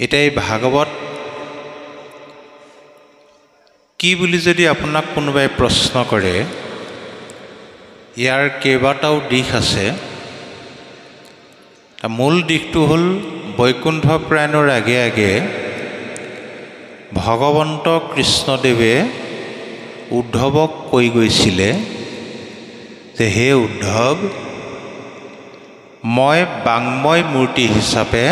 এটাই ভাগৱত কি বুলি যদি আপোনাক কোনোবাই প্ৰশ্ন কৰে, ইয়াৰ কেইবাটাও দিশ আছে। মূল দিশটো হ'ল বৈকুণ্ঠ প্ৰায়ণৰ আগে আগে ভগৱন্ত কৃষ্ণদেৱে উদ্ধৱক কৈ গৈছিলে যে হে উদ্ধৱ, মই বাংময় মূৰ্তি হিচাপে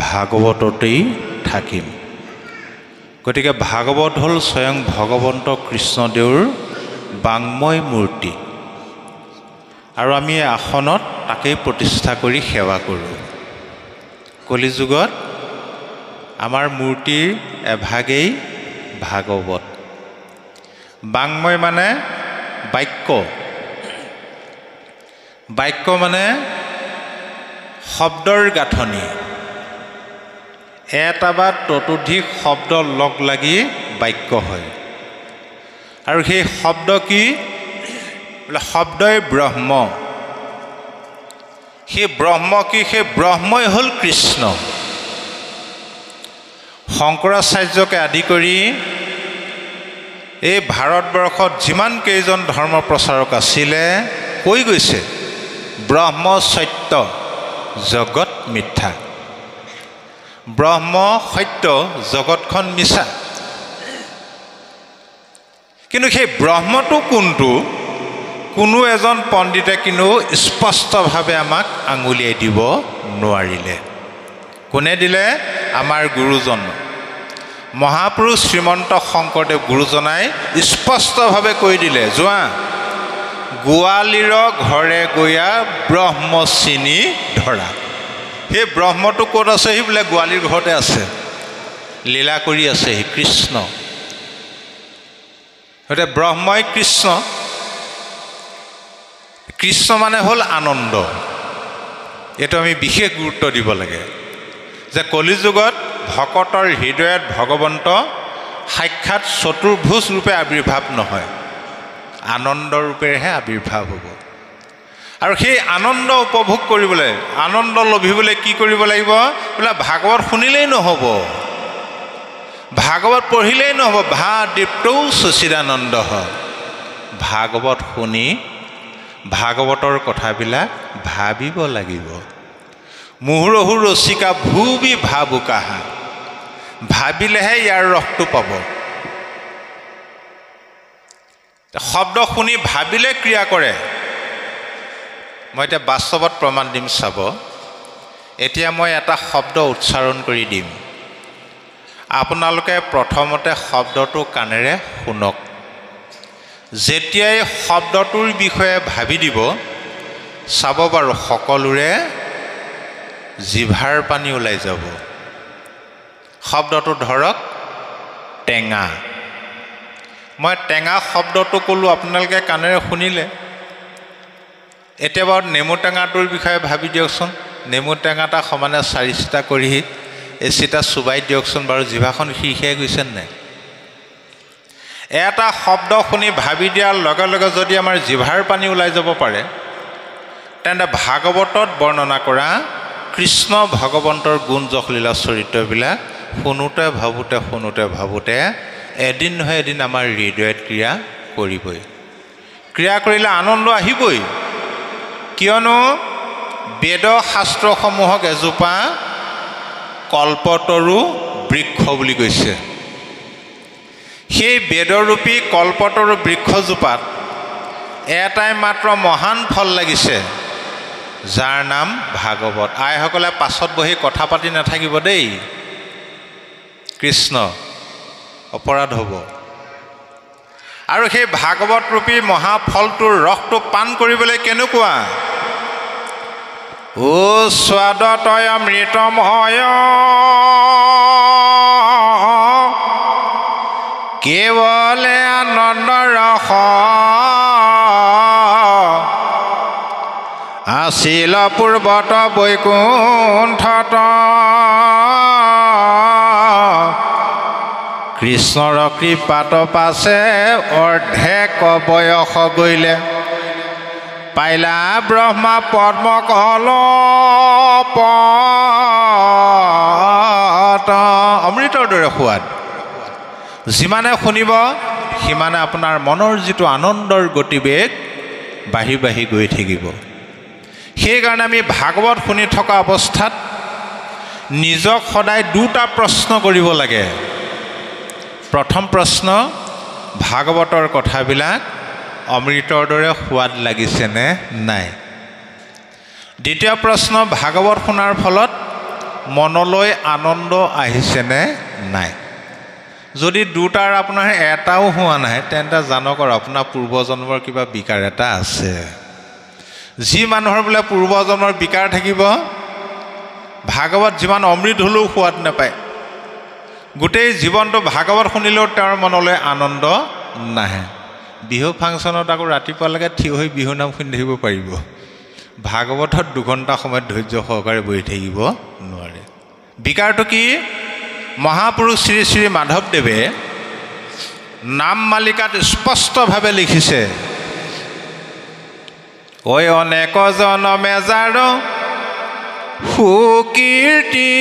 ভাগৱততেই থাকিম। গতিকে ভাগৱত হ'ল স্বয়ং ভগৱন্ত কৃষ্ণদেৱৰ বাংময় মূৰ্তি, আৰু আমি আসনত তাকেই প্ৰতিষ্ঠা কৰি সেৱা কৰোঁ। কলিযুগত আমাৰ মূৰ্তিৰ এভাগেই ভাগৱত। বাংময় মানে বাক্য, বাক্য মানে শব্দৰ গাঁথনি। এটা বা ততোধিক শব্দ লগ লাগি বাক্য হয়। আৰু সেই শব্দ কি? বোলে শব্দই ব্ৰহ্ম। সেই ব্ৰহ্ম কি? সেই ব্ৰহ্মই হ'ল কৃষ্ণ। শংকৰাচাৰ্যকে আদি কৰি এই ভাৰতবৰ্ষত যিমান কেইজন ধৰ্ম প্ৰচাৰক আছিলে কৈ গৈছে, ব্ৰহ্ম সত্য, জগত মিথ্যা। ব্ৰহ্ম সত্য, জগতখন মিছা। কিন্তু সেই ব্ৰহ্মটো কোনটো, কোনো এজন পণ্ডিতে কিন্তু স্পষ্টভাৱে আমাক আঙুলিয়াই দিব নোৱাৰিলে। কোনে দিলে? আমাৰ গুৰুজন মহাপুৰুষ শ্ৰীমন্ত শংকৰদেৱ গুৰুজনাই স্পষ্টভাৱে কৈ দিলে, যোৱা গোৱালিৰ ঘৰে গৈয়া ব্ৰহ্ম চিনি ধৰা। সেই ব্ৰহ্মটো ক'ত আছে? সি বোলে গোৱালিৰ ঘৰতে আছে, লীলা কৰি আছে সি কৃষ্ণ। গতিকে ব্ৰহ্মই কৃষ্ণ। কৃষ্ণ মানে হ'ল আনন্দ। এইটো আমি বিশেষ গুৰুত্ব দিব লাগে যে কলিযুগত ভকতৰ হৃদয়ত ভগৱন্ত সাক্ষাৎ চতুৰ্ভুজ ৰূপে আৱিৰ্ভাৱ নহয়, আনন্দ ৰূপেৰেহে আৱিৰ্ভাৱ হ'ব। আৰু সেই আনন্দ উপভোগ কৰিবলৈ, আনন্দ লভিবলৈ কি কৰিব লাগিব? বোলে ভাগৱত শুনিলেই নহ'ব, ভাগৱত পঢ়িলেই নহ'ব। দীপ্তৌ সচিদানন্দ। ভাগৱত শুনি ভাগৱতৰ কথাবিলাক ভাবিব লাগিব। মুহুৰহু ৰচিকা ভুবি ভাবুকাহা। ভাবিলেহে ইয়াৰ ৰসটো পাব। শব্দ শুনি ভাবিলে ক্ৰিয়া কৰে। মই এতিয়া বাস্তৱত প্ৰমাণ দিম, চাব। এতিয়া মই এটা শব্দ উচ্চাৰণ কৰি দিম, আপোনালোকে প্ৰথমতে শব্দটো কাণেৰে শুনক। যেতিয়াই শব্দটোৰ বিষয়ে ভাবি দিব, চাব বাৰু সকলোৰে জিভাৰ পানী ওলাই যাব। শব্দটো ধৰক টেঙা। মই টেঙা শব্দটো ক'লোঁ, আপোনালোকে কাণেৰে শুনিলে। এতিয়া বাৰু নেমু টেঙাটোৰ বিষয়ে ভাবি দিয়কচোন। নেমু টেঙাটা সমানে 4 চিটা কৰি এচিটা চুবাই দিয়কচোন বাৰু, জিভাখন সিৰসিৰাই গৈছে নাই? এটা শব্দ শুনি ভাবি দিয়াৰ লগে লগে যদি আমাৰ জিভাৰ পানী ওলাই যাব পাৰে, তেন্তে ভাগৱতত বৰ্ণনা কৰা কৃষ্ণ ভগৱন্তৰ গুণ যশলীলা চৰিত্ৰবিলাক শুনোতে ভাবোতে এদিন নহয় এদিন আমাৰ হৃদয়ত ক্ৰিয়া কৰিবই। ক্ৰিয়া কৰিলে আনন্দ আহিবই। কিয়নো বেদ শাস্ত্ৰসমূহক এজোপা কল্পতৰু বৃক্ষ বুলি কৈছে। সেই বেদৰূপী কল্পতৰু বৃক্ষজোপাত এটাই মাত্ৰ মহান ফল লাগিছে, যাৰ নাম ভাগৱত। আইসকলে পাছত বহি কথা পাতি নাথাকিব দেই, কৃষ্ণ অপৰাধ হ'ব। আৰু সেই ভাগৱত ৰূপী মহাফলটোৰ ৰসটো পান কৰিবলৈ কেনেকুৱা? ও স্বাদতয় অমৃতময় কেৱলে আনন্দ ৰস আছিল পূৰ্বত বৈকুণ্ঠত কৃষ্ণৰ কৃপাত পাছে অৰ্ধেক বয়স গৈ পাইলা ব্ৰহ্মা পদ্ম কলপ অমৃতৰ দৰে সোৱাদ। যিমানে শুনিব সিমানে আপোনাৰ মনৰ যিটো আনন্দৰ গতিবেগ বাঢ়ি বাঢ়ি গৈ থাকিব। সেইকাৰণে আমি ভাগৱত শুনি থকা অৱস্থাত নিজক সদায় দুটা প্ৰশ্ন কৰিব লাগে। প্ৰথম প্ৰশ্ন, ভাগৱতৰ কথাবিলাক অমৃতৰ দৰে সোৱাদ লাগিছেনে নাই? দ্বিতীয় প্ৰশ্ন, ভাগৱত শুনাৰ ফলত মনলৈ আনন্দ আহিছেনে নাই? যদি দুটাৰ আপোনাৰ এটাও হোৱা নাই তেন্তে জানক আৰু আপোনাৰ পূৰ্বজন্মৰ কিবা বিকাৰ এটা আছে। যি মানুহৰ বোলে পূৰ্বজন্মৰ বিকাৰ থাকিব, ভাগৱত যিমান অমৃত হ'লেও সোৱাদ নাপায়। গোটেই জীৱনটো ভাগৱত শুনিলেও তেওঁৰ মনলৈ আনন্দ নাহে। বিহু ফাংচনত আকৌ ৰাতিপুৱালৈকে থিয় হৈ বিহু নাম শুনি থাকিব পাৰিব, ভাগৱতত 2 ঘণ্টা সময়ত ধৈৰ্য সহকাৰে বহি থাকিব নোৱাৰে। বিকাৰটো কি? মহাপুৰুষ শ্ৰী শ্ৰী মাধৱদেৱে নাম মালিকাত স্পষ্টভাৱে লিখিছে, ঐ অনেক জনমে যাৰ সুকীৰ্তি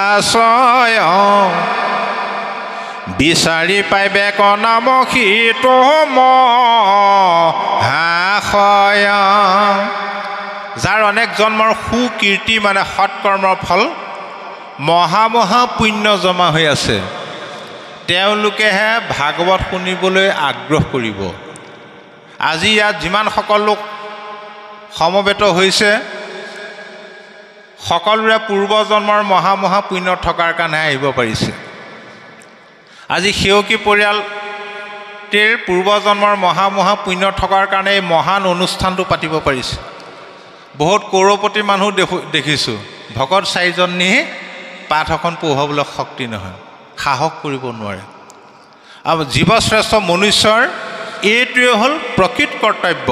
আশ্ৰয়, বিচাৰি পাইবে কনামসী তোম হাসয়। যাৰ অনেক জন্মৰ সুকীৰ্তি মানে সৎকৰ্মৰ ফল, মহা মহা পুণ্য জমা হৈ আছে, তেওঁলোকেহে ভাগৱত শুনিবলৈ আগ্ৰহ কৰিব। আজি ইয়াত যিমান সকল লোক সমবেত হৈছে, সকলোৰে পূৰ্বজন্মৰ মহা মহা পুণ্য থকাৰ কাৰণে আহিব পাৰিছে। আজি সেৱকী পৰিয়ালটিৰ পূৰ্বজন্মৰ মহা মহা পুণ্য থকাৰ কাৰণে এই মহান অনুষ্ঠানটো পাতিব পাৰিছে। বহুত কৌৰপতি মানুহ দেখিছোঁ, ভকত 4জন নি পাঠ এখন পঢ়ুৱাবলৈ শক্তি নহয়, সাহস কৰিব নোৱাৰে। আৰু জীৱশ্ৰেষ্ঠ মনুষ্যৰ এইটোৱে হ'ল প্ৰকৃত কৰ্তব্য,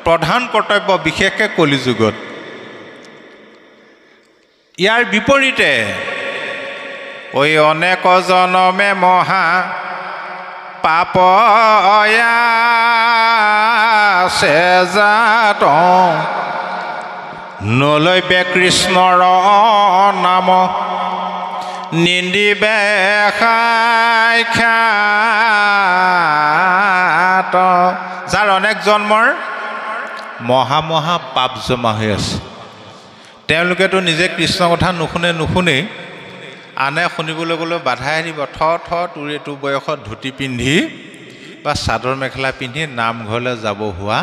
প্ৰধান কৰ্তব্য, বিশেষকৈ কলিযুগত। ইয়াৰ বিপৰীতে ঐ অনেক জনমে মহা পাপয়াছে জাত, নলৈবে কৃষ্ণৰ নাম নিন্দিবে সাক্ষাৎ। যাৰ অনেক জন্মৰ মহা মহা পাপ জমা হৈ আছে, তেওঁলোকেতো নিজে কৃষ্ণ কথা নুশুনেই, আনে শুনিবলৈ গ'লে বাধাই দিব। তোৰ এইটো বয়সত ধুতি পিন্ধি বা চাদৰ মেখেলা পিন্ধি নামঘৰলৈ যাব হোৱা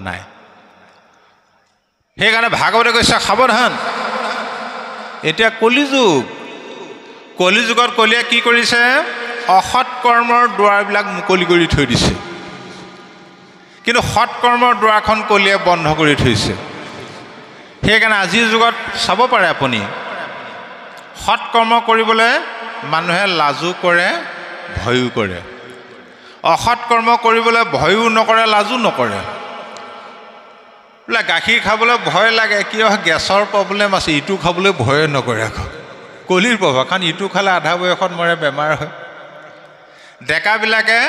নাই। সেইকাৰণে ভাগৱতে কৈছে সাৱধান, এতিয়া কলিযুগত কলিয়ে কি কৰিছে? অসৎ কৰ্মৰ দুৱাৰবিলাক মুকলি কৰি থৈ দিছে, কিন্তু সৎকৰ্মৰ দুৱাৰখন কলিয়ে বন্ধ কৰি থৈছে। সেইকাৰণে আজিৰ যুগত চাব পাৰে আপুনি, সৎকৰ্ম কৰিবলৈ মানুহে লাজো কৰে, ভয়ো কৰে। অসৎ কৰ্ম কৰিবলৈ ভয়ো নকৰে, লাজো নকৰে। বোলে গাখীৰ খাবলৈ ভয় লাগে, কিয়? গেছৰ প্ৰব্লেম আছে, ইটো খাবলৈ ভয়ে নকৰে। আকৌ কলিৰ প্ৰভাৱ, কাৰণ ইটো খালে আধা বয়সত মৰে, বেমাৰ হয়। ডেকাবিলাকে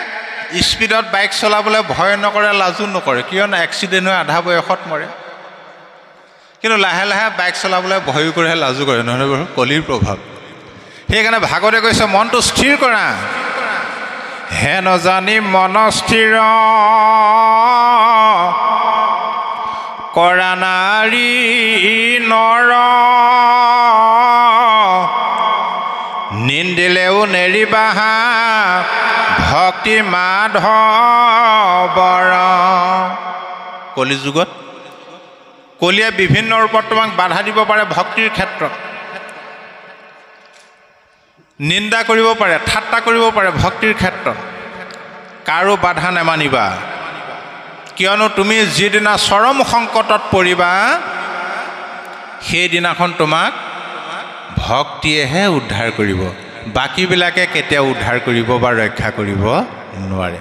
স্পীডত বাইক চলাবলৈ ভয় নকৰে, লাজো নকৰে, কিয়নো এক্সিডেণ্ট হৈ আধা বয়সত মৰে। কিন্তু লাহে লাহে বাইক চলাবলৈ ভয়ো কৰে, লাজো কৰে, নহয় বাৰু? কলিৰ প্ৰভাৱ। সেইকাৰণে ভাগৱতে কৈছে মনটো স্থিৰ কৰা, হে নজানি মন স্থিৰ কৰা নাৰী নৰ, নিন্দিলেও নেৰিবাহা ভক্তি মাধৱৰ। কলিযুগত কলিয়ে বিভিন্ন ৰূপত তোমাক বাধা দিব পাৰে, ভক্তিৰ ক্ষেত্ৰত নিন্দা কৰিব পাৰে, ঠাট্টা কৰিব পাৰে। ভক্তিৰ ক্ষেত্ৰত কাৰো বাধা নেমানিবা, কিয়নো তুমি যিদিনা চৰম সংকটত পৰিবা, সেইদিনাখন তোমাক ভক্তিয়েহে উদ্ধাৰ কৰিব, বাকীবিলাকে কেতিয়াও উদ্ধাৰ কৰিব বা ৰক্ষা কৰিব নোৱাৰে।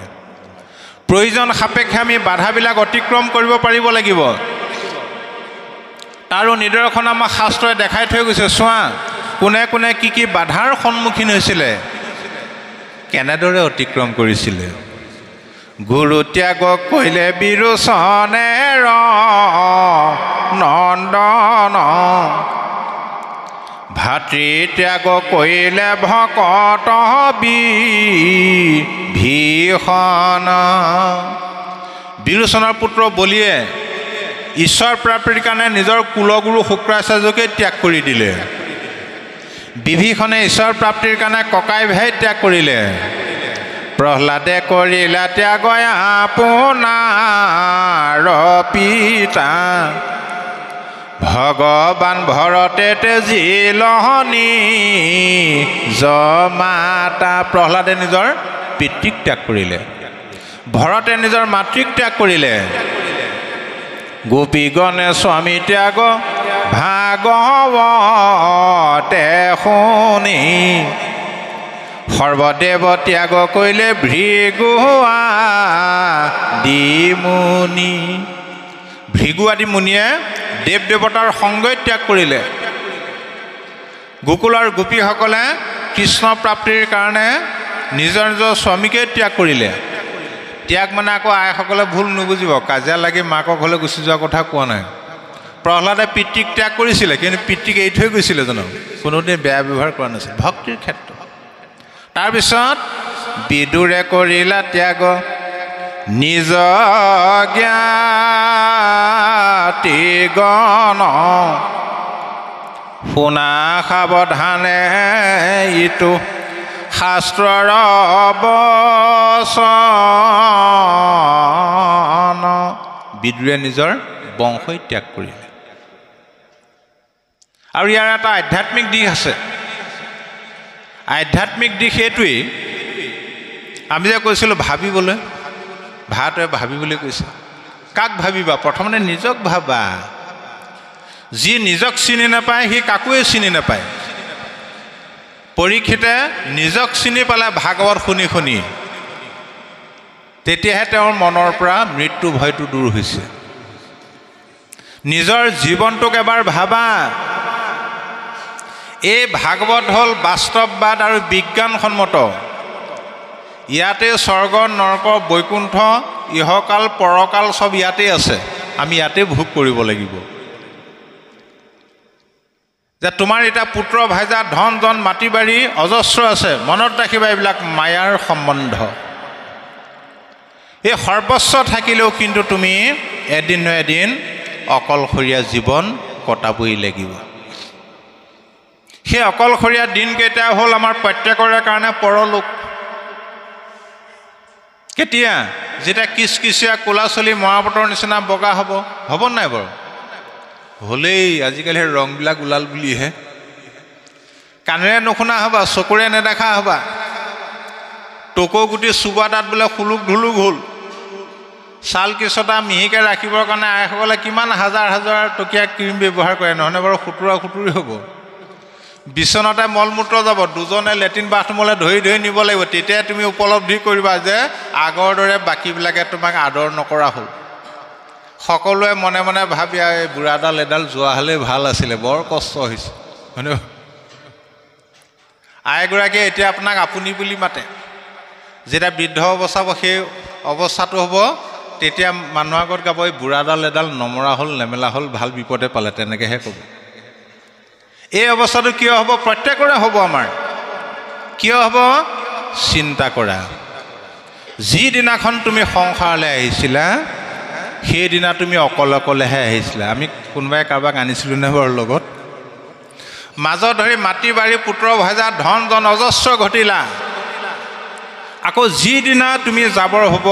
প্ৰয়োজন সাপেক্ষে আমি বাধাবিলাক অতিক্ৰম কৰিব পাৰিব লাগিব। তাৰো নিদৰ্শন আমাৰ শাস্ত্ৰই দেখাই থৈ গৈছে। চোৱা, কোনে কোনে কি কি বাধাৰ সন্মুখীন হৈছিলে, কেনেদৰে অতিক্ৰম কৰিছিলে। গুৰু ত্যাগ কৰিলে বিৰোচনেৰ নন্দন, ভাতৃ ত্যাগ কৰিলে ভকত বিভীষণ। বিৰোচনৰ পুত্ৰ বলিয়ে ঈশ্বৰ প্ৰাপ্তিৰ কাৰণে নিজৰ কুলগুৰু শুক্ৰাচাৰ্যকে ত্যাগ কৰি দিলে। বিভীষণে ঈশ্বৰ প্ৰাপ্তিৰ কাৰণে ককাই ভাই ত্যাগ কৰিলে। প্ৰহ্লাদে কৰিলে ত্যাগ আপোনাৰ পিতা। ভগৱান ভৰতে তেজিলহনি জমাতা। প্ৰহ্লাদে নিজৰ পিতৃক ত্যাগ কৰিলে, ভৰতে নিজৰ মাতৃক ত্যাগ কৰিলে। গোপীগণে স্বামী ত্যাগ ভাগৱতে শুনি। সৰ্বদেৱ ত্যাগ কৰিলে ভৃগু আদি মুনি। ভৃগু আদি মুনিয়ে দেৱ দেৱতাৰ সংগই ত্যাগ কৰিলে। গোকুলৰ গোপীসকলে কৃষ্ণ প্ৰাপ্তিৰ কাৰণে নিজৰ নিজৰ স্বামীকে ত্যাগ কৰিলে। ত্যাগ মানে আকৌ আইসকলে ভুল নুবুজিব, কাজিয়া লাগি মাকৰ ঘৰলৈ গুচি যোৱাৰ কথা কোৱা নাই। প্ৰহ্লাদে পিতৃক ত্যাগ কৰিছিলে, কিন্তু পিতৃক এৰি থৈ গৈছিলে জানো? কোনোদিন বেয়া ব্যৱহাৰ কৰা নাছিল ভক্তিৰ ক্ষেত্ৰত। তাৰপিছত বিদুৰে কৰিলা ত্যাগ নিজ জ্ঞাতিগণ। শুনা সাৱধানে ইটো শাস্ত্ৰৰ বচন। বিদুৰে নিজৰ বংশই ত্যাগ কৰিলে। আৰু ইয়াৰ এটা আধ্যাত্মিক দিশ আছে। আধ্যাত্মিক দিশ এইটোৱেই, আমি যে কৈছিলোঁ ভাবিবলৈ, ভাৰতে ভাবিবলৈ কৈছে। কাক ভাবিবা? প্ৰথমতে নিজক ভাবা। যি নিজক চিনি নাপায় সি কাকোৱে চিনি নাপায়। পৰীক্ষিতে নিজক চিনি পালে ভাগৱত শুনি শুনি, তেতিয়াহে তেওঁৰ মনৰ পৰা মৃত্যু ভয়টো দূৰ হৈছে। নিজৰ জীৱনটোক এবাৰ ভাবা। এই ভাগৱত হ'ল বাস্তৱবাদ আৰু বিজ্ঞানসন্মত। ইয়াতে স্বৰ্গ নৰক বৈকুণ্ঠ ইহকাল পৰকাল চব ইয়াতে আছে। আমি ইয়াতে ভোগ কৰিব লাগিব। যে তোমাৰ এতিয়া পুত্ৰ ভাইজা ধন জন মাটি বাৰী অজস্ৰ আছে, মনত ৰাখিবা এইবিলাক মায়াৰ সম্বন্ধ। এই সৰ্বস্ব থাকিলেও কিন্তু তুমি এদিন ন এদিন অকলশৰীয়া জীৱন কটাবই লাগিব। সেই অকলশৰীয়া দিনকেইটা হ'ল আমাৰ প্ৰত্যেকৰে কাৰণে পৰলোক। কেতিয়া? যেতিয়া কিচকিচীয়া কোলা চলি মৰাপাতৰ নিচিনা বগা হ'ব। হ'ব নাই বাৰু? হ'লেই আজিকালি ৰংবিলাক ওলাল বুলিহে। কাণেৰে নুশুনা হ'বা, চকুৰে নেদেখা হ'বা। টকৌ গুটি চুবা তাত বোলে খুলুক ধুলুক হ'ল। ছাল কিচটা মিহিকৈ ৰাখিবৰ কাৰণে আইসকলে কিমান হাজাৰ হাজাৰ টকীয়া ক্ৰীম ব্যৱহাৰ কৰে, নহয়নে বাৰু? খুতুৰা খুতুৰি হ'ব। বিচনাতে মলমূত্ৰ যাব, দুজনে লেট্ৰিন বাথৰুমলৈ ধৰি ধৰি নিব লাগিব। তেতিয়াই তুমি উপলব্ধি কৰিবা যে আগৰ দৰে বাকীবিলাকে তোমাক আদৰ নকৰা হ'ল। সকলোৱে মনে মনে ভাবি এই বুঢ়াডাল এডাল যোৱা হ'লে ভাল আছিলে, বৰ কষ্ট হৈছে, হয়নে? আইগৰাকীয়ে এতিয়া আপোনাক আপুনি বুলি মাতে। যেতিয়া বৃদ্ধ অৱস্থা হ'ব, সেই অৱস্থাটো হ'ব, তেতিয়া মানুহৰ আগত গাব এই বুঢ়াডাল এডাল নমৰা হ'ল, নেমেলা হ'ল, ভাল বিপদে পালে, তেনেকৈহে ক'ব। এই অৱস্থাটো কিয় হ'ব? প্ৰত্যেকৰে হ'ব আমাৰ। কিয় হ'ব? চিন্তা কৰা। যিদিনাখন তুমি সংসাৰলৈ আহিছিলা, সেইদিনা তুমি অকলে অকলেহে আহিছিলা। আমি কোনোবাই কাৰোবাক আনিছিলোঁ নে বাৰু লগত? মাজত ধৰি মাটি বাৰী পুত্ৰ ভাইজা ধন জন অজস্ৰ ঘটিলা। আকৌ যিদিনা তুমি যাবৰ হ'ব,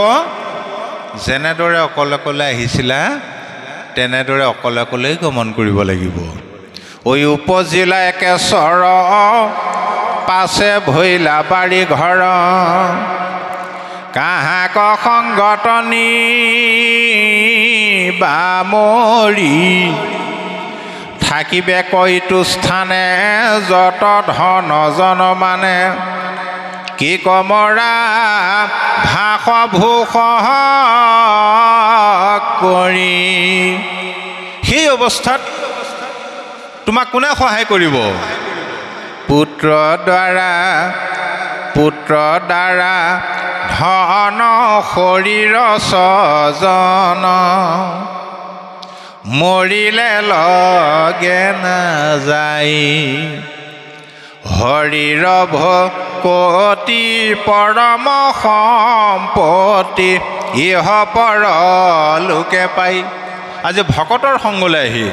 যেনেদৰে অকলে অকলে আহিছিলা তেনেদৰে অকলে অকলেই গমন কৰিব লাগিব। ঐ উপজিলা একেশ্বৰ পাছে ভৈলা বাৰী ঘৰ, কাহাক সংগতনি বামৰি, থাকিবে কৈটো স্থানে যত ধন জন মানে, কি কমৰা ভাষ ভূষ কৰি। সেই অৱস্থাত তোমাক কোনে সহায় কৰিব? পুত্ৰ দ্বাৰা ধন শৰীৰ স্বজন, মৰিলে লগে নাযায়। হৰিৰ ভকতি পৰম সম্পত্তি ইহ পৰ লোকে পাই। আজি ভকতৰ সংগলৈ আহি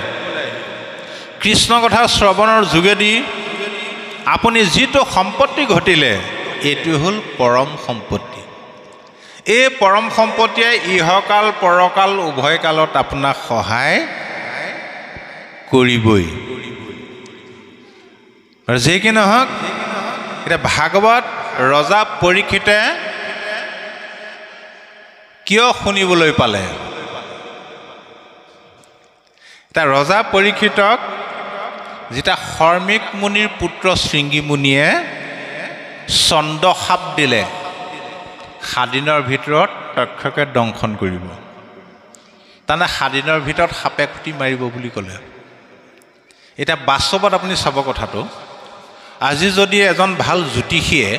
কৃষ্ণ কথা শ্ৰৱণৰ যোগেদি আপুনি যিটো সম্পত্তি ঘটিলে এইটো হ'ল পৰম সম্পত্তি। এই পৰম সম্পত্তিয়ে ইহকাল পৰকাল উভয় কালত আপোনাক সহায় কৰিবই। আৰু যি কি নহওক, এতিয়া ভাগৱত ৰজা পৰীক্ষিতে কিয় শুনিবলৈ পালে? এতিয়া ৰজা পৰীক্ষিতক যেতিয়া শৰ্মিক মুনিৰ পুত্ৰ শৃংগী মুনিয়ে চন্দ্ৰসাপ দিলে, 7 দিনৰ ভিতৰত তক্ষকে দংশন কৰিব, তাৰমানে 7 দিনৰ ভিতৰত সাপে খুটি মাৰিব বুলি ক'লে। এতিয়া বাস্তৱত আপুনি চাব কথাটো, আজি যদি এজন ভাল জ্যোতিষীয়ে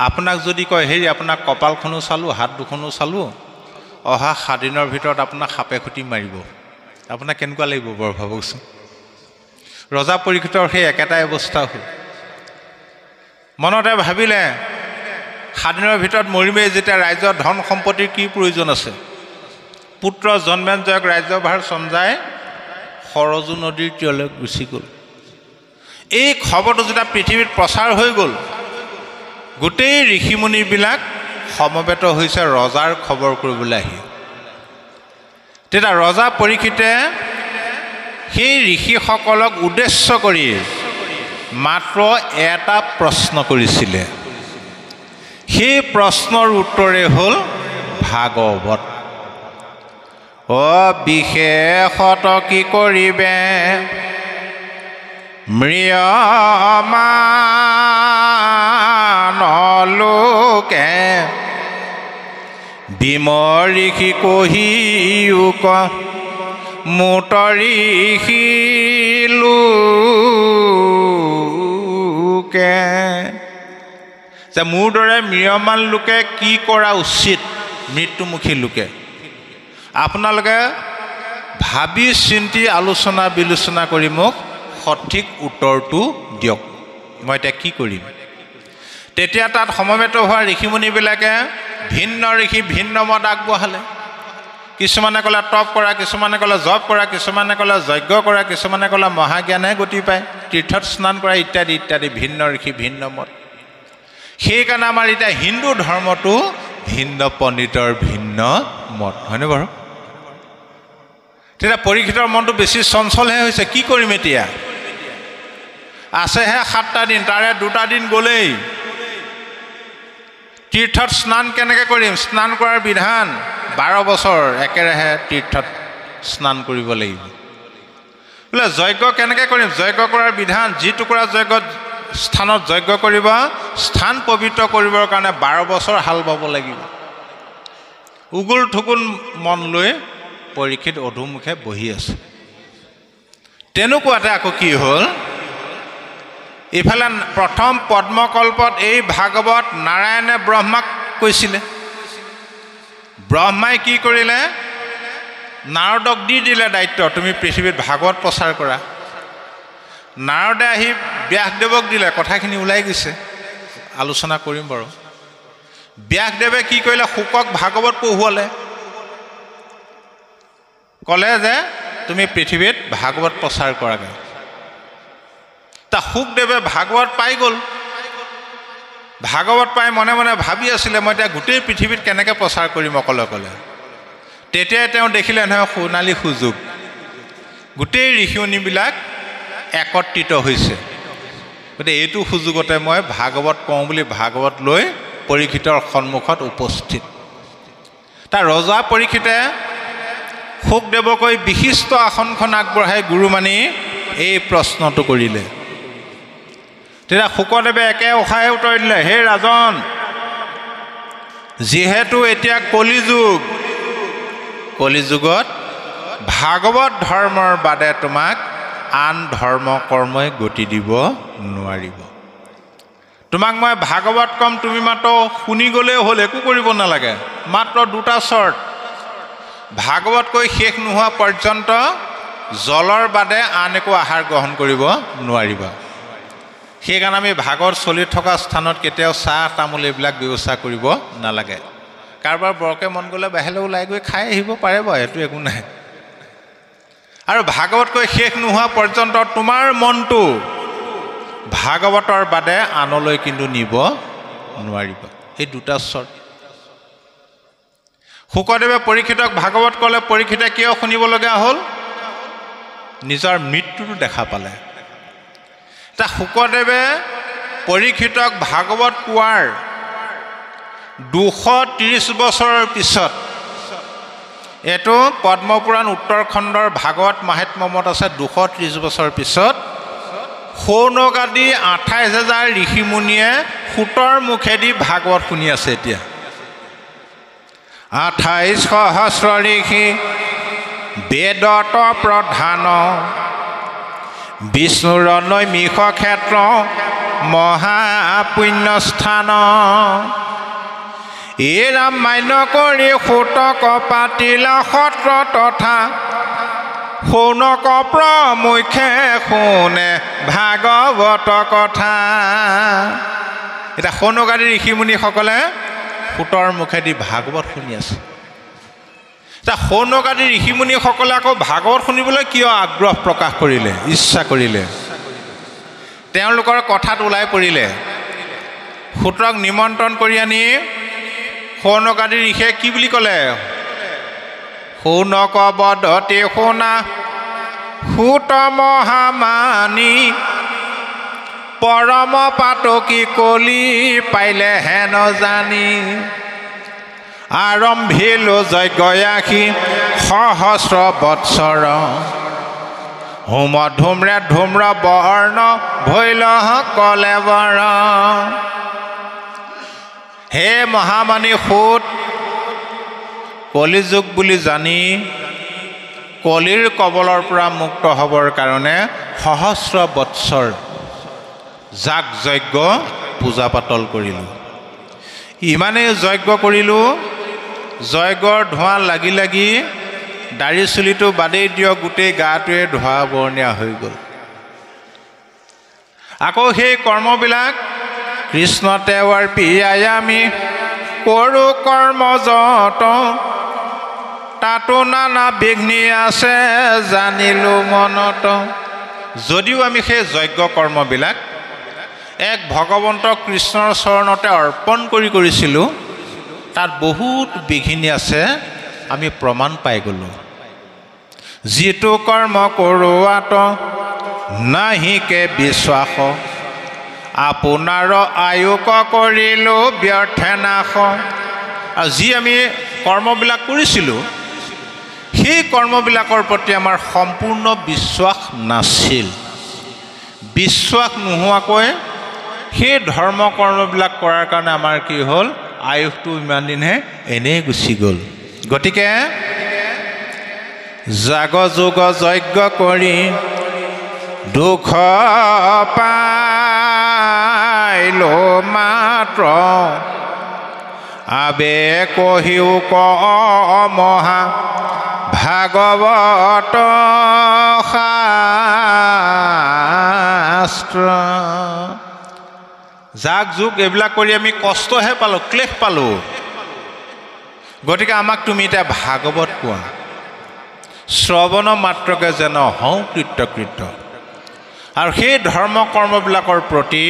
আপোনাক যদি কয়, হেৰি আপোনাক কপালখনো চালোঁ, হাত দুখনো চালোঁ, অহা 7 দিনৰ ভিতৰত আপোনাক সাপে খুটি মাৰিব, আপোনাক কেনেকুৱা লাগিব বাৰু ভাবকচোন। ৰজা পৰীক্ষিতৰ সেই একেটাই অৱস্থা হ'ল। মনতে ভাবিলে 7 দিনৰ ভিতৰত মৰিমেই, যেতিয়া ৰাজ্যৰ ধন সম্পত্তিৰ কি প্ৰয়োজন আছে। পুত্ৰ জন্মেঞ্জয়ক ৰাজ্যভাৰ চঞ্জাই সৰজু নদীৰ তীৰলৈ গুচি গ'ল। এই খবৰটো যেতিয়া পৃথিৱীত প্ৰচাৰ হৈ গ'ল, গোটেই ঋষিমুনিবিলাক সমবেত হৈছে ৰজাৰ খবৰ কৰিবলৈ আহি। তেতিয়া ৰজা পৰীক্ষিতে সেই ঋষিসকলক উদ্দেশ্য কৰি মাত্ৰ এটা প্ৰশ্ন কৰিছিলে। সেই প্ৰশ্নৰ উত্তৰে হ'ল ভাগৱত। বিশেষত কি কৰিবে ম্ৰিয়মান লোকে বিমঋষি কহিউক মুতঋষি লোকে। যে মোৰ দৰে ম্ৰিয়মান লোকে কি কৰা উচিত, মৃত্যুমুখী লোকে, আপোনালোকে ভাবি চিন্তি আলোচনা বিলোচনা কৰি মোক সঠিক উত্তৰটো দিয়ক, মই এতিয়া কি কৰিম। তেতিয়া তাত সমবেত হোৱা ঋষিমুনিবিলাকে ভিন্ন ঋষি ভিন্ন মত আগবঢ়ালে। কিছুমানে ক'লে তপ কৰা, কিছুমানে ক'লে জপ কৰা, কিছুমানে ক'লে যজ্ঞ কৰা, কিছুমানে ক'লে মহাজ্ঞানে গতি পায়, তীৰ্থত স্নান কৰা ইত্যাদি ইত্যাদি ভিন্ন ঋষি ভিন্ন মত। সেইকাৰণে আমাৰ এতিয়া হিন্দু ধৰ্মটো ভিন্ন পণ্ডিতৰ ভিন্ন মত, হয়নে বাৰু? তেতিয়া পৰীক্ষিতৰ মনটো বেছি চঞ্চলহে হৈছে। কি কৰিম এতিয়া? আছেহে 7টা দিন, তাৰে 2টা দিন গ'লেই। তীৰ্থত স্নান কেনেকৈ কৰিম? স্নান কৰাৰ বিধান 12 বছৰ একেৰাহে তীৰ্থত স্নান কৰিব লাগিব। বোলে যজ্ঞ কেনেকৈ কৰিম? যজ্ঞ কৰাৰ বিধান, যি টুকুৰা যজ্ঞ স্থানত যজ্ঞ কৰিব, স্থান পবিত্ৰ কৰিবৰ কাৰণে 12 বছৰ হাল বাব লাগিব। উগুল ঠুগুল মন লৈ পৰীক্ষিত অধুমুখে বহি আছে। তেনেকুৱাতে আকৌ কি হ'ল, ইফালে প্ৰথম পদ্মকল্পত এই ভাগৱত নাৰায়ণে ব্ৰহ্মাক কৈছিলে। ব্ৰহ্মাই কি কৰিলে, নাৰদক দি দিলে দায়িত্ব, তুমি পৃথিৱীত ভাগৱত প্ৰচাৰ কৰা। নাৰদে আহি ব্যাসদেৱক দিলে, কথাখিনি ওলাই গৈছে, আলোচনা কৰিম বাৰু। ব্যাসদেৱে কি কৰিলে, শুকক ভাগৱত পঢ়ুৱালে, ক'লে যে তুমি পৃথিৱীত ভাগৱত প্ৰচাৰ কৰাগৈ। তা শুকদেৱে ভাগৱত পাই গ'ল। ভাগৱত পাই মনে মনে ভাবি আছিলে, মই এতিয়া গোটেই পৃথিৱীত কেনেকৈ প্ৰচাৰ কৰিম অকলে অকলে। তেতিয়াই তেওঁ দেখিলে নহয় সোণালী সুযোগ, গোটেই ঋষিমুনিবিলাক একত্ৰিত হৈছে, গতিকে এইটো সুযোগতে মই ভাগৱত কওঁ বুলি ভাগৱত লৈ পৰীক্ষিতৰ সন্মুখত উপস্থিত। তাৰ ৰজা পৰীক্ষিতে শুকদেৱকৈ বিশিষ্ট আসনখন আগবঢ়াই গুৰু মানি এই প্ৰশ্নটো কৰিলে। তেতিয়া শুকদেৱে একে উশাহে উত্তৰ দিলে, হে ৰাজন, যিহেতু এতিয়া কলিযুগত ভাগৱত ধৰ্মৰ বাদে তোমাক আন ধৰ্ম কৰ্মই গতি দিব নোৱাৰিব। তোমাক মই ভাগৱত কম, তুমি মাত্ৰ শুনি গ'লেই হ'ল, একো কৰিব নালাগে। মাত্ৰ 2টা চৰ্ত, ভাগৱত কৈ শেষ নোহোৱা পৰ্যন্ত জলৰ বাদে আন একো আহাৰ গ্ৰহণ কৰিব নোৱাৰিবা। সেইকাৰণে আমি ভাগৱত চলি থকা স্থানত কেতিয়াও চাহ তামোল এইবিলাক ব্যৱস্থা কৰিব নালাগে। কাৰোবাৰ বৰকৈ মন গ'লে বাহিৰলৈ ওলাই গৈ খাই আহিব পাৰে বাৰু, সেইটো একো নাই। আৰু ভাগৱত কৈ শেষ নোহোৱা পৰ্যন্ত তোমাৰ মনটো ভাগৱতৰ বাদে আনলৈ কিন্তু নিব নোৱাৰিব। এই দুটা চৰ্ত। শুকদেৱে পৰীক্ষিতক ভাগৱত ক'লে, পৰীক্ষিতে কিয় শুনিবলগীয়া হ'ল? নিজৰ মৃত্যুটো দেখা পালে। এতিয়া শুকদেৱে পৰীক্ষিতক ভাগৱত কোৱাৰ 230 বছৰৰ পিছত, এইটো পদ্মপুৰাণ উত্তৰখণ্ডৰ ভাগৱত মাহাত্ম্যমত আছে, 230 বছৰ পিছত সৌনকাদি 28,000 ঋষিমুনিয়ে সূতৰ মুখেদি ভাগৱত শুনি আছে। এতিয়া 28 সহস্ৰ ঋষি বেদত প্ৰধান, বিষ্ণুৰ নৈমিষ ক্ষেত্ৰ মহাপুণ্যস্থান, এই ৰামায়ণ কৰি সূতক পাতিলা সত্ৰ তথা, সৌনক প্ৰমুখে শুনে ভাগৱত কথা। এতিয়া সৌনকাদি ঋষিমুনিসকলে সূতৰ মুখেদি ভাগৱত শুনি আছে। এতিয়া সৌনকাদি ঋষিমুনিসকলে আকৌ ভাগৱত শুনিবলৈ কিয় আগ্ৰহ প্ৰকাশ কৰিলে, ইচ্ছা কৰিলে? তেওঁলোকৰ কথাত ওলাই পৰিলে। সূতক নিমন্ত্ৰণ কৰি আনি সৌনকাদি ঋষিয়ে কি বুলি ক'লে? সৌনক বদতি শুনা সূত মহামানী, পৰম পাতকী কলি পাইলে হেন জানি, আৰম্ভিলো যজ্ঞয়াসী সহস্ৰ বৎসৰ, হোম ধূম্ৰে ধূম্ৰ বৰ্ণ ভৈল কলেবৰ। হে মহামানী সূত, কলিযুগ বুলি জানি কলিৰ কবলৰ পৰা মুক্ত হ'বৰ কাৰণে সহস্ৰ বৎসৰ যাগ যজ্ঞ পূজা পাতল কৰিলোঁ। ইমানেই যজ্ঞ কৰিলোঁ, যজ্ঞৰ ধোঁৱা লাগি লাগি দাড়ি চুলিটো বাদেই দিয়ক, গোটেই গাটোৱে ধোঁৱা বৰণীয়া হৈ গ'ল। আকৌ সেই কৰ্মবিলাক কৃষ্ণ তেওৱাৰ পিয়াই আমি কৰোঁ কৰ্ম যত, তাতো নানা বিঘ্নি আছে জানিলোঁ মনত। যদিও আমি সেই যজ্ঞ কৰ্মবিলাক এক ভগৱন্ত কৃষ্ণৰ চৰণতে অৰ্পণ কৰিছিলোঁ, তাত বহুত বিঘিনি আছে আমি প্ৰমাণ পাই গ'লোঁ। যিটো কৰ্ম কৰোৱাত নাহিকে বিশ্বাস, আপোনাৰ আয়ুক কৰিলোঁ ব্যৰ্থে নাশ। আৰু যি আমি কৰ্মবিলাক কৰিছিলোঁ, সেই কৰ্মবিলাকৰ প্ৰতি আমাৰ সম্পূৰ্ণ বিশ্বাস নাছিল। বিশ্বাস নোহোৱাকৈ সেই ধৰ্ম কৰ্মবিলাক কৰাৰ কাৰণে আমাৰ কি হ'ল? আয়ুসটো ইমান দিনহে এনেই গুচি গ'ল। গতিকে যাগ যোগ যজ্ঞ কৰি দুখ পাইলো মাত্ৰ, আবে কহিও ক মহা ভাগৱত শাস্ত্ৰ। যাগ যুগ এইবিলাক কৰি আমি কষ্টহে পালোঁ, ক্লেশ পালোঁ। গতিকে আমাক তুমি এতিয়া ভাগৱত কোৱা, শ্ৰৱণ মাত্ৰকে যেন হওঁ কৃতকৃত। আৰু সেই ধৰ্ম কৰ্মবিলাকৰ প্ৰতি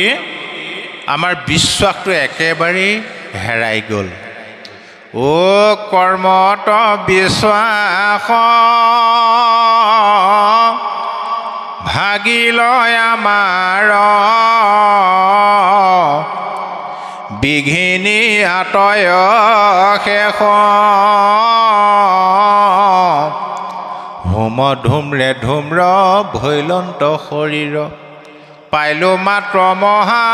আমাৰ বিশ্বাসটো একেবাৰেই হেৰাই গ'ল। অ কৰ্মত বিশ্বাস ভাগিলয় আমাৰ, বিঘিনি আতয় শেষ, হোম ধূম্ৰে ধূম্ৰ ভৈলন্ত শৰীৰ, পাইলো মাত্ৰ মহাক্লেশ।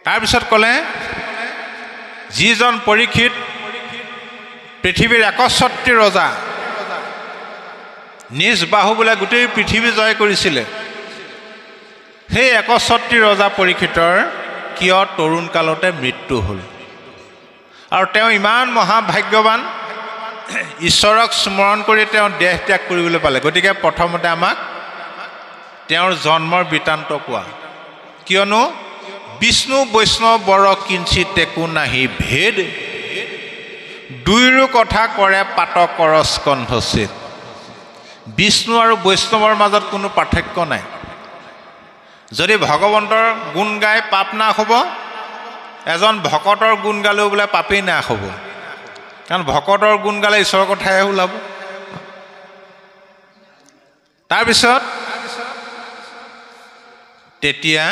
তাৰপিছত ক'লে, যিজন পৰীক্ষিত পৃথিৱীৰ 61 ৰজা, নিজ বাহু বোলে গোটেই পৃথিৱী জয় কৰিছিলে, সেই 61 ৰজা পৰীক্ষিতৰ কিয় তৰুণ কালতে মৃত্যু হ'ল? আৰু তেওঁ ইমান মহাভাগ্যৱান ঈশ্বৰক স্মৰণ কৰি তেওঁ দেহ ত্যাগ কৰিবলৈ পালে। গতিকে প্ৰথমতে আমাক তেওঁৰ জন্মৰ বৃত্তান্ত কোৱা, কিয়নো বিষ্ণু বৈষ্ণৱ বৰ কিঞ্চিত একো নাহি ভেদ, দুইৰো কথা কৰে পাত কৰস্কন্ধচিত। বিষ্ণু আৰু বৈষ্ণৱৰ মাজত কোনো পাৰ্থক্য নাই। যদি ভগৱন্তৰ গুণ গাই পাপ নাশ হ'ব, এজন ভকতৰ গুণ গালেও বোলে পাপেই নাশ হ'ব, কাৰণ ভকতৰ গুণ গালে ঈশ্বৰৰ কথাহে ওলাব। তাৰপিছত তেতিয়া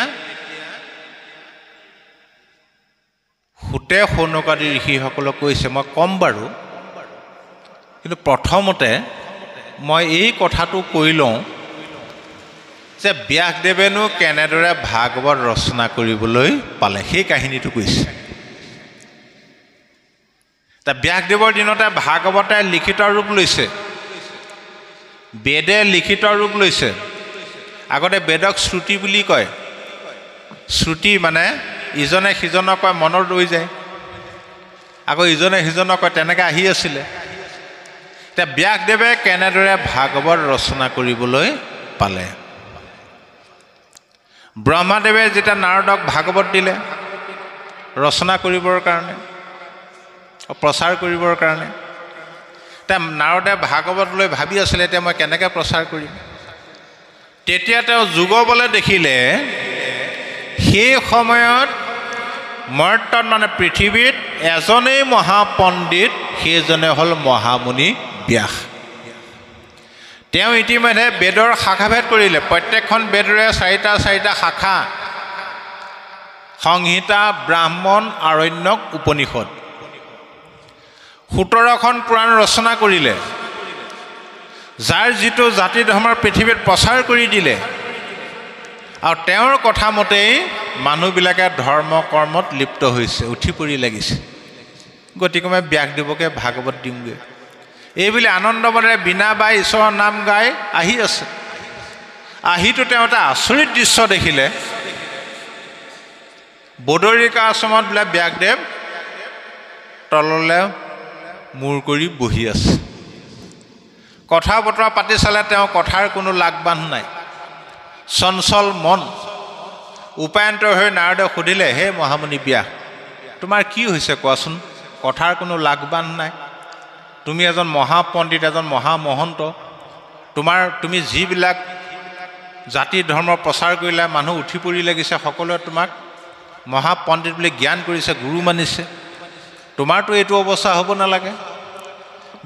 সুতে সৌনকাদি ঋষিসকলক কৈছে, মই ক'ম বাৰু, কিন্তু প্ৰথমতে মই এই কথাটো কৈ লওঁ যে ব্যাসদেৱেনো কেনেদৰে ভাগৱত ৰচনা কৰিবলৈ পালে, সেই কাহিনীটো কৈছে। ব্যাসদেৱৰ দিনতে ভাগৱতে লিখিত ৰূপ লৈছে, বেদে লিখিত ৰূপ লৈছে। আগতে বেদক শ্ৰুতি বুলি কয়। শ্ৰুতি মানে ইজনে সিজনক কয়, মনত ৰৈ যায়, আকৌ ইজনে সিজনক কয়, তেনেকৈ আহি আছিলে। এতিয়া ব্যাসদেৱে কেনেদৰে ভাগৱত ৰচনা কৰিবলৈ পালে? ব্ৰহ্মাদেৱে যেতিয়া নাৰদক ভাগৱত দিলে ৰচনা কৰিবৰ কাৰণে, প্ৰচাৰ কৰিবৰ কাৰণে, এতিয়া নাৰদে ভাগৱত লৈ ভাবি আছিলে, এতিয়া মই কেনেকৈ প্ৰচাৰ কৰিম। তেতিয়া তেওঁ যুগবলে দেখিলে সেই সময়ত মৰ্ত্যত মানে পৃথিৱীত এজনেই মহাপণ্ডিত, সেইজনে হ'ল মহামুনি ব্যাস। তেওঁ ইতিমধ্যে বেদৰ শাখাভেদ কৰিলে। প্ৰত্যেকখন বেদৰে চাৰিটা শাখা, সংহিতা, ব্ৰাহ্মণ, আৰণ্যক, উপনিষদ, 17খন পুৰাণ ৰচনা কৰিলে। যাৰ যিটো জাতি ধৰ্মৰ পৃথিৱীত প্ৰচাৰ কৰি দিলে, আৰু তেওঁৰ কথা মতেই মানুহবিলাকে ধৰ্ম কৰ্মত লিপ্ত হৈছে, উঠি পৰি লাগিছে। গতিকে মই ব্যাসদেৱকে ভাগৱত দিমগৈ, এইবুলি আনন্দমনেৰে বিনা বাই ঈশ্বৰৰ নাম গাই আহি আছে। আহিতো তেওঁ এটা আচৰিত দৃশ্য দেখিলে। বদৰিকা আশ্ৰমত বোলে ব্যাসদেৱ তললৈ মূৰ কৰি বহি আছে। কথা বতৰা পাতি চালে তেওঁ কথাৰ কোনো লাগবান নাই, চঞ্চল মন। উপায়ন্তৰ হৈ নাৰদে সুধিলে, হে মহামুনি ব্যাস, তোমাৰ কি হৈছে কোৱাচোন? কথাৰ কোনো লাগবান নাই, তুমি এজন মহাপণ্ডিত, এজন মহামহন্ত, তুমি যিবিলাক জাতি ধৰ্ম প্ৰচাৰ কৰিলে, মানুহ উঠি পৰি লাগিছে, সকলোৱে তোমাক মহাপণ্ডিত বুলি জ্ঞান কৰিছে, গুৰু মানিছে, তোমাৰতো এইটো অৱস্থা হ'ব নালাগে।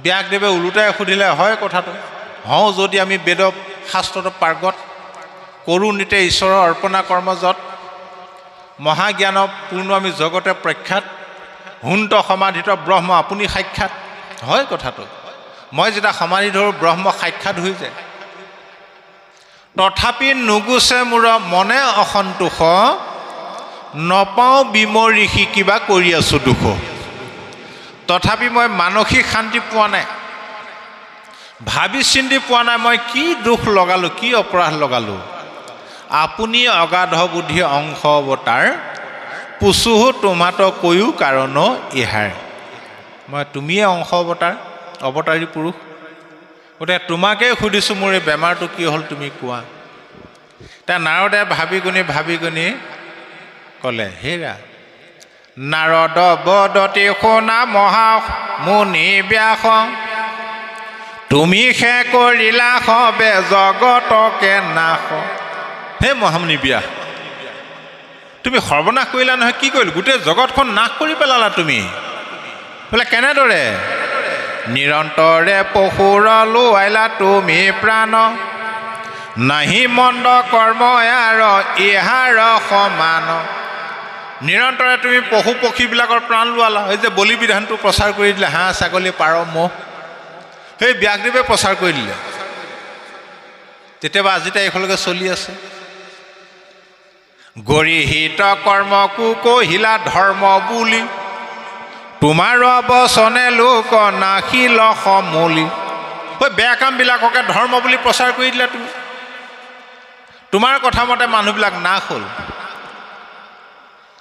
ব্যাসদেৱে ওলোটাই সুধিলে, হয় কথাটো, হওঁ যদি আমি বেদ শাস্ত্ৰত পাৰ্গত, কৰোঁ নিতে ঈশ্বৰৰ অৰ্পণা কৰ্ম যত, মহাজ্ঞান পূৰ্ণ আমি জগতে প্ৰখ্যাত, হুন্ত সমাধিত ব্ৰহ্ম আপুনি সাক্ষাৎ। হয় কথাটো, মই যেতিয়া সমাধি ধৰোঁ ব্ৰহ্ম সাক্ষাৎ হৈ যায়। তথাপি নুগুছে মোৰ মনে অসন্তোষ, নপাওঁ বিমৰ ঋষি কিবা কৰি আছোঁ দুখ। তথাপি মই মানসিক শান্তি পোৱা নাই, ভাবি চিন্তি পোৱা নাই, মই কি দুখ লগালোঁ, কি অপৰাধ লগালোঁ। আপুনি অগাধ বুদ্ধি অংশ অৱতাৰ, পুচুহু তোমাত কৈও কাৰণ ইহাৰ। মই তুমিয়ে অংশ অৱতাৰী পুৰুষ, গতিকে তোমাকেই সুধিছোঁ, মোৰ এই বেমাৰটো কি হ'ল তুমি কোৱা। এতিয়া নাৰদে ভাবি গুণি ক'লে, হেৰা নাৰদ বদতি শুনা মহামুনি ব্যাস, তুমি সে কৰিলা সবে জগতকে নাশ। হে মহামুনি ব্যাস, তুমি সৰ্বনাশ কৰিলা নহয়। কি কৰিলা? গোটেই জগতখন নাশ কৰি পেলালা তুমি। বোলে কেনেদৰে? নিৰন্তৰে পশুৰ লোৱাইলা তুমি প্ৰাণ, নাহি মন্দ কৰ্ম ইয়াৰ ইহাৰ সমান। নিৰন্তৰে তুমি পশু পক্ষীবিলাকৰ প্ৰাণ লোৱালা। এই যে বলি বিধানটো প্ৰচাৰ কৰি দিলে, হাঁহ ছাগলী পাৰ মহ, সেই ব্যাসদেৱে প্ৰচাৰ কৰি দিলে। তেতিয়াবা আজি তাৰিখলৈকে চলি আছে। গৰিহিত কৰ্মকো কহিলা ধৰ্ম বুলি, তোমাৰ বচনে লোক নাখিল সমূলি। বেয়া কামবিলাককে ধৰ্ম বুলি প্ৰচাৰ কৰি দিলা তুমি। তোমাৰ কথা মতে মানুহবিলাক নাশ হ'ল।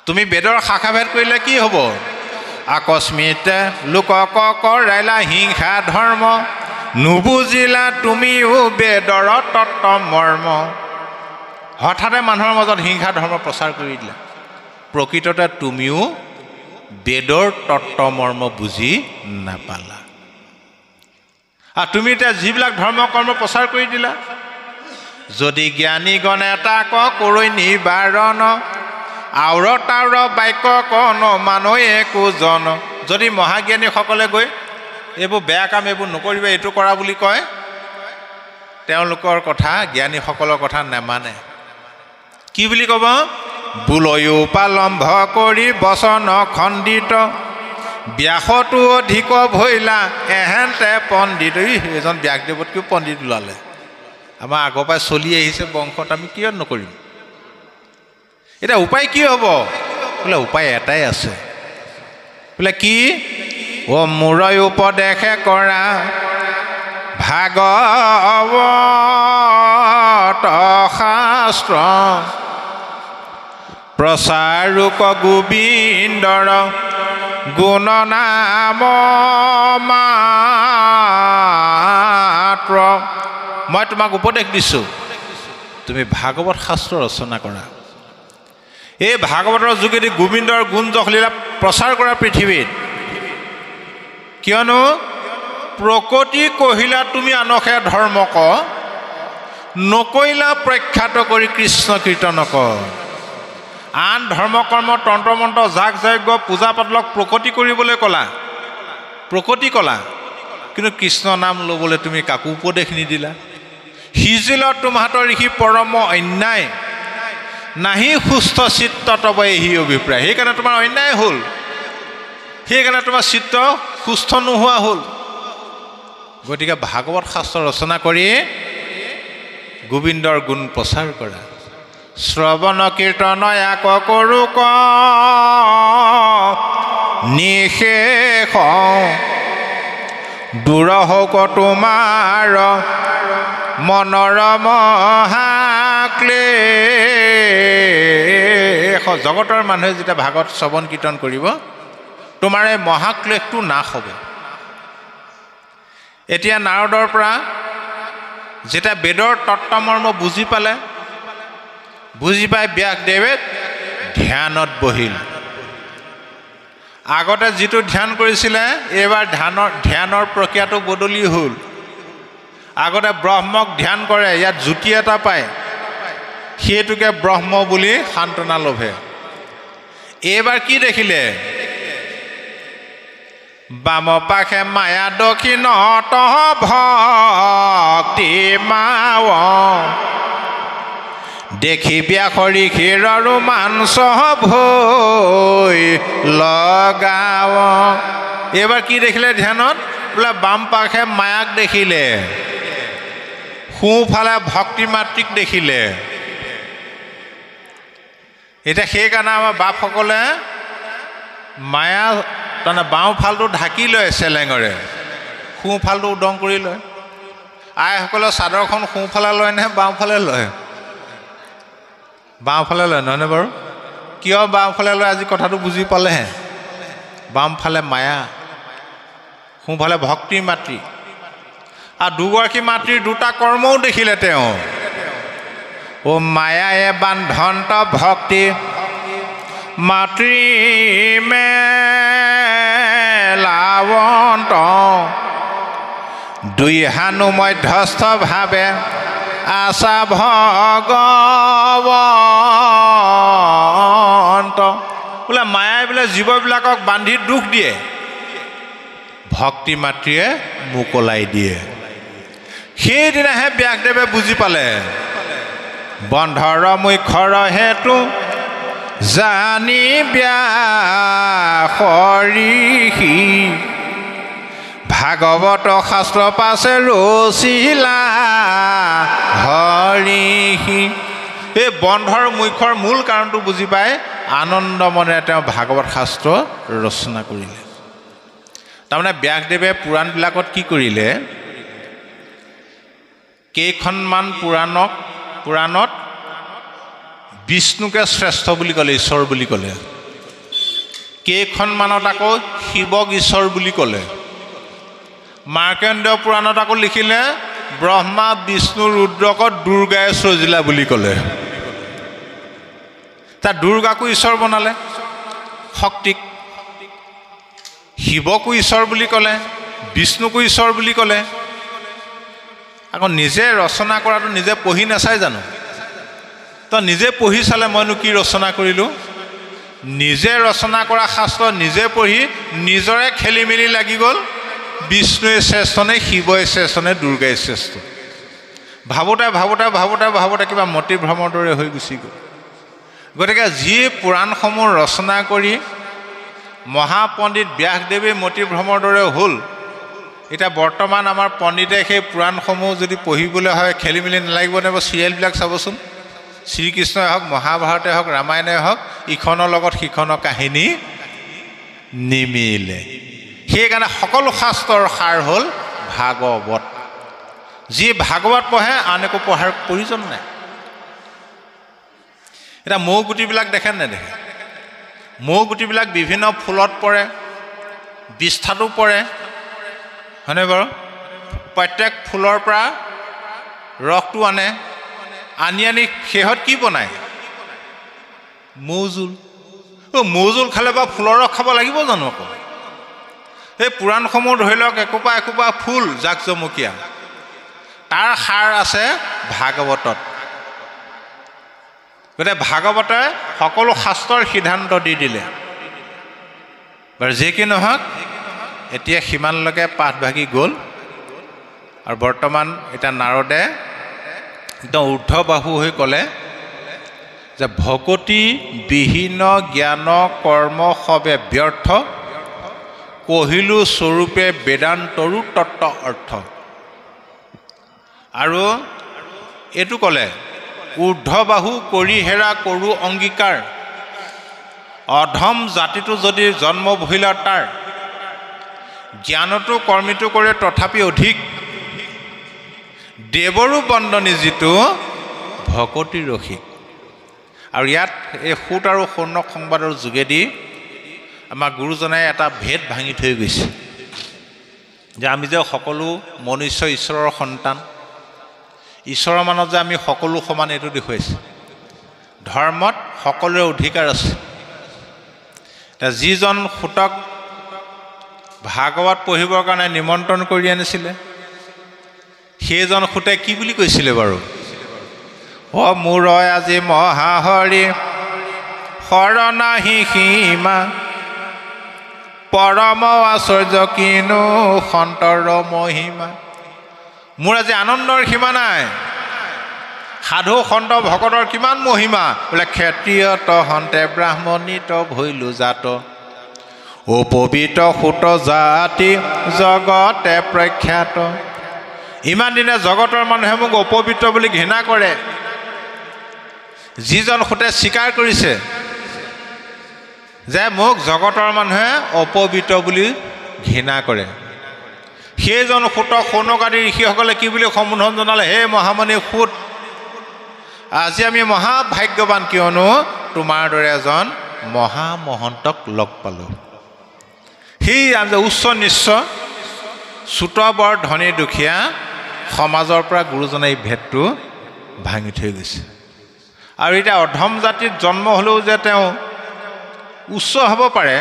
তুমি বেদৰ শাখাভেদ কৰিলে কি হ'ব? আকস্মিতে লোকক কৰাইলা হিংসা ধৰ্ম নুবুজিলা তুমিও বেদৰ তত্ত্ব মৰ্ম হঠাতে মানুহৰ মাজত হিংসা ধৰ্ম প্ৰচাৰ কৰি দিলা প্ৰকৃততে তুমিও বেদৰ তত্ত্ব মৰ্ম বুজি নাপালা আৰু তুমি এতিয়া যিবিলাক ধৰ্ম কৰ্ম প্ৰচাৰ কৰি দিলা যদি জ্ঞানীগণে তাক কৰি নিবাৰণ আউৰ তাউৰ বাক্য কন মানুহে একো জন যদি মহাজ্ঞানীসকলে গৈ এইবোৰ বেয়া কাম এইবোৰ নকৰিবা এইটো কৰা বুলি কয় তেওঁলোকৰ কথা জ্ঞানীসকলৰ কথা নেমানে কি বুলি ক'ব বুলয়ো পালম্ভ কৰি বচন খণ্ডিত ব্যাসতো অধিক ভৈলা এহেঁতে পণ্ডিত এজন ব্যাসদেৱতকৈ পণ্ডিত ওলালে আমাৰ আগৰ পৰাই চলি আহিছে বংশত আমি কিয় নকৰিম এটা উপায় কি হ'ব বোলে উপায় এটাই আছে বোলে কি ও মূৰৈ উপদেশে কৰা ভাগৱত শাস্ত্ৰ প্ৰচাৰক গোবিন্দৰ গুণ নাম মাত্ৰ মই তোমাক উপদেশ দিছোঁ তুমি ভাগৱত শাস্ত্ৰ ৰচনা কৰা এই ভাগৱতৰ যোগেদি গোবিন্দৰ গুণ যশলীলা প্ৰচাৰ কৰা পৃথিৱীত কিয়নো প্ৰকৃতি কহিলা তুমি আনকে ধৰ্ম ক নকৰিলা প্ৰখ্যাত কৰি কৃষ্ণ কীৰ্তন ক আন ধৰ্ম কৰ্ম তন্ত্ৰ মন্ত্ৰ যাগ যজ্ঞ পূজা পাতলক প্ৰকৃতি কৰিবলৈ প্ৰকৃতি কলা কিন্তু কৃষ্ণ নাম ল'বলৈ তুমি কাকো উপদেশ নিদিলা সিজিলত তোমাহাতৰ ঋষি পৰম অন্যায় নাহি সুস্থ চিত্ত তব এহি অভিপ্ৰায় সেইকাৰণে তোমাৰ অন্যায় হ'ল সেইকাৰণে তোমাৰ চিত্ত সুস্থ নোহোৱা হ'ল গতিকে ভাগৱত শাস্ত্ৰ ৰচনা কৰি গোবিন্দৰ গুণ প্ৰচাৰ কৰা শ্ৰৱণ কীৰ্তন এক কৰোঁ ক নিশেষ দূৰ হওক তোমাৰ মনৰ মহাক্লেশ জগতৰ মানুহে যেতিয়া ভাগৱত শ্ৰৱণ কীৰ্তন কৰিব তোমাৰ এই মহাক্লেশটো নাশ হ'ব এতিয়া নাৰদৰ পৰা যেতিয়া বেদৰ তত্ত্বমৰ্ম বুজি পালে বুজি পাই ব্যাসদেৱে ধ্যানত বহিল আগতে যিটো ধ্যান কৰিছিলে এইবাৰ ধ্যানৰ প্ৰক্ৰিয়াটো বদলি হ'ল আগতে ব্ৰহ্মক ধ্যান কৰে ইয়াত জ্যোতি এটা পায় সেইটোকে ব্ৰহ্ম বুলি সান্তনা লভে এইবাৰ কি দেখিলে বাম পাশে মায়া দক্ষিণত ভক্তি মাৱ দেখি ব্যাসৰ ঋষিৰ ৰোমাঞ্চ ভৈ লগাৱ এইবাৰ কি দেখিলে ধ্যানত বোলে বাম পাশে মায়াক দেখিলে সোঁফালে ভক্তি মাতৃক দেখিলে এতিয়া সেইকাৰণে আমাৰ বাপসকলে মায়া তাৰমানে বাওঁফালটো ঢাকি লয় চেলেঙৰে সোঁফালটো উদং কৰি লয় আইসকলে চাদৰখন সোঁফালে লয় নে বাওঁফালে লয় বাওঁফালে লয় নহয়নে বাৰু কিয় বাওঁফালে লয় আজি কথাটো বুজি পালেহে বামফালে মায়া সোঁফালে ভক্তি মাতৃ আৰু দুগৰাকী মাতৃৰ দুটা কৰ্মও দেখিলে তেওঁ ও মায়ায়ে বান্ধন্ত ভক্তি মাতৃ মেলাৱন্ত দুই হানু মধ্যস্থ ভাৱে আশা ভগৱন্ত বোলে মায়াই বোলে জীৱবিলাকক বান্ধি দুখ দিয়ে ভক্তি মাতৃয়ে মোকলাই দিয়ে সেইদিনাহে ব্যাসদেৱে বুজি পালে বন্ধৰ মুখ্যৰ হেতু জানি ব্যাসৰ ঋষি ভাগৱত শাস্ত্ৰ পাছে ৰচিলা হৰিষি এই বন্ধৰ মুখ্যৰ মূল কাৰণটো বুজি পাই আনন্দ মনেৰে তেওঁ ভাগৱত শাস্ত্ৰ ৰচনা কৰিলে তাৰমানে ব্যাসদেৱে পুৰাণবিলাকত কি কৰিলে কেইখনমান পুৰাণত বিষ্ণুকে শ্ৰেষ্ঠ বুলি ক'লে ঈশ্বৰ বুলি ক'লে কেইখনমানত আকৌ শিৱক ঈশ্বৰ বুলি ক'লে। মাৰ্কণ্ডেয় পুৰাণত আকৌ লিখিলে ব্ৰহ্মা বিষ্ণু ৰুদ্ৰক দুৰ্গাই সৃজিলা বুলি ক'লে। তাত দুৰ্গাকো ঈশ্বৰ বনালে, শক্তিক। শিৱকো ঈশ্বৰ বুলি ক'লে, বিষ্ণুকো ঈশ্বৰ বুলি ক'লে। আকৌ নিজে ৰচনা কৰাটো নিজে পঢ়ি নাচাই জানো? তো নিজে পঢ়ি চালে মইনো কি ৰচনা কৰিলোঁ? নিজে ৰচনা কৰা শাস্ত্ৰ নিজে পঢ়ি নিজৰে খেলি মেলি লাগি গ'ল। বিষ্ণুৱে শ্ৰেষ্ঠ নে শিৱই শ্ৰেষ্ঠ নে দুৰ্গাই শ্ৰেষ্ঠ? ভাবোঁতে ভাবোঁতে ভাবোঁতে ভাবোঁতে কিবা মতি ভ্ৰমৰ দৰে হৈ গুচি গ'ল। গতিকে যি পুৰাণসমূহ ৰচনা কৰি মহাপণ্ডিত ব্যাসদেৱে মতি ভ্ৰমৰ দৰে হ'ল, এতিয়া বৰ্তমান আমাৰ পণ্ডিতে সেই পুৰাণসমূহ যদি পঢ়িবলৈ হয় খেলি মেলি নালাগিব নে? চিৰিয়েলবিলাক চাবচোন, শ্ৰীকৃষ্ণই হওক, মহাভাৰতে হওক, ৰামায়ণে হওক, ইখনৰ লগত সিখনৰ কাহিনী নিমিলে। সেইকাৰণে সকলো শাস্ত্ৰৰ সাৰ হ'ল ভাগৱত। যি ভাগৱত পঢ়ে আন একো পঢ়াৰ প্ৰয়োজন নাই। এতিয়া মৌ গুটিবিলাক দেখে নেদেখে? মৌ গুটিবিলাক বিভিন্ন ফুলত পৰে, বিষ্ঠাতো পৰে, হয়নে বাৰু? প্ৰত্যেক ফুলৰ পৰা ৰসটো আনে, আনি শেহত কি বনায়? মৌজোল। মৌজোল খালে বা ফুলৰ ৰস খাব লাগিব জানো? আকৌ এই পুৰাণসমূহ ধৰি লওক একোপা একোপা ফুল জাকজমকীয়া, তাৰ সাৰ আছে ভাগৱতত। গতিকে ভাগৱতে সকলো শাস্ত্ৰৰ সিদ্ধান্ত দি দিলে। বাৰু যি কি নহওক, এতিয়া সিমানলৈকে পাঠ ভাগি গ'ল। আৰু বৰ্তমান এতিয়া নাৰদে একদম ঊৰ্ধবাহু হৈ ক'লে যে ভকতি বিহীন জ্ঞান কৰ্ম সবে ব্যৰ্থ, কহিলো স্বৰূপে বেদান্তৰো তত্ত্ব অৰ্থ। আৰু এইটো ক'লে ঊৰ্ধবাহু কৰি হেৰা কৰোঁ অংগীকাৰ, অধম জাতিটো যদি জন্ম বহিলা তাৰ, জ্ঞানতো কৰ্মীটো কৰে তথাপি অধিক, দেৱৰো বন্দনী যিটো ভকতি ৰসিক। আৰু ইয়াত এই সুত আৰু সৌনক সংবাদৰ যোগেদি আমাৰ গুৰুজনাই এটা ভেদ ভাঙি থৈ গৈছে যে আমি যে সকলো মনুষ্য ঈশ্বৰৰ সন্তান, ঈশ্বৰৰ মানত যে আমি সকলো সমান, এইটো দেখুৱাইছে। ধৰ্মত সকলোৰে অধিকাৰ আছে। যিজন সুতক ভাগৱত পঢ়িবৰ কাৰণে নিমন্ত্ৰণ কৰি আনিছিলে, সেইজন সুতে কি বুলি কৈছিলে বাৰু? অ মোৰ আজি মহাহৰি শৰণাহি সীমা, পৰম আশ্চৰ্য কিনো সন্তৰ মহিমা। মোৰ আজি আনন্দৰ সীমা নাই। সাধু সন্ত ভকতৰ কিমান মহিমা। বোলে ক্ষত্ৰিয়ত হন্তে ব্ৰাহ্মণিত ভৈলো জাত, অপবিত্ৰ সুত জাতি জগতে প্ৰখ্যাত। ইমান দিনে জগতৰ মানুহে মোক অপবিত্ৰ বুলি ঘৃণা কৰে। যিজন সুতে স্বীকাৰ কৰিছে যে মোক জগতৰ মানুহে অপবিত্ৰ বুলি ঘৃণা কৰে, সেইজন সুতক সৌনক আদি ঋষিসকলে কি বুলি সম্বোধন জনালে? হে মহামণি সুত, আজি আমি মহাভাগ্যৱান, কিয়নো তোমাৰ দৰে এজন মহামহন্তক লগ পালোঁ। সি উচ্চ নিচ্চ, চুত বৰ ধনী দুখীয়া সমাজৰ পৰা গুৰুজনে এই ভেদটো ভাঙি থৈ গৈছে। আৰু এতিয়া অধম জাতিত জন্ম হ'লেও যে তেওঁ উচ্চ হ'ব পাৰে,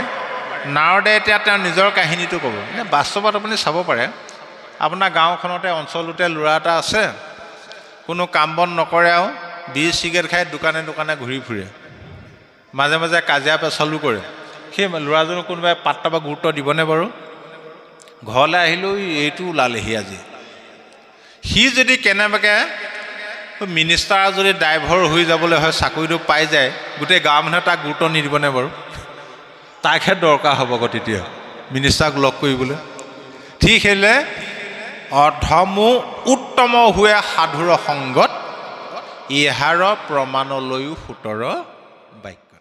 নাৰদে এতিয়া তেওঁৰ নিজৰ কাহিনীটো ক'ব। এনে বাস্তৱত আপুনি চাব পাৰে, আপোনাৰ গাঁওখনতে অঞ্চলটোতে ল'ৰা এটা আছে, কোনো কাম বন নকৰে, আৰু বিড়ি চিগাৰেট খাই দোকানে দোকানে ঘূৰি ফুৰে, মাজে মাজে কাজিয়া পেচালো কৰে। সেই ল'ৰাজনক কোনোবাই পাত্তা বা গুৰুত্ব দিবনে বাৰু? ঘৰলৈ আহিলেও এইটো ওলালেহি আজি। সি যদি কেনেবাকৈ মিনিষ্টাৰ যদি ড্ৰাইভাৰ হৈ যাবলৈ হয়, চাকৰিটো পাই যায়, গোটেই গাঁৱৰ মানুহে তাক গুৰুত্ব নিদিবনে বাৰু? তাকহে দৰকাৰ হ'ব আকৌ তেতিয়া মিনিষ্টাৰক লগ কৰিবলৈ। ঠিক সেইলে অধমো উত্তম হোৱে সাধুৰ সংগত, ইহাৰ প্ৰমাণলৈও সোতৰ বাক্য।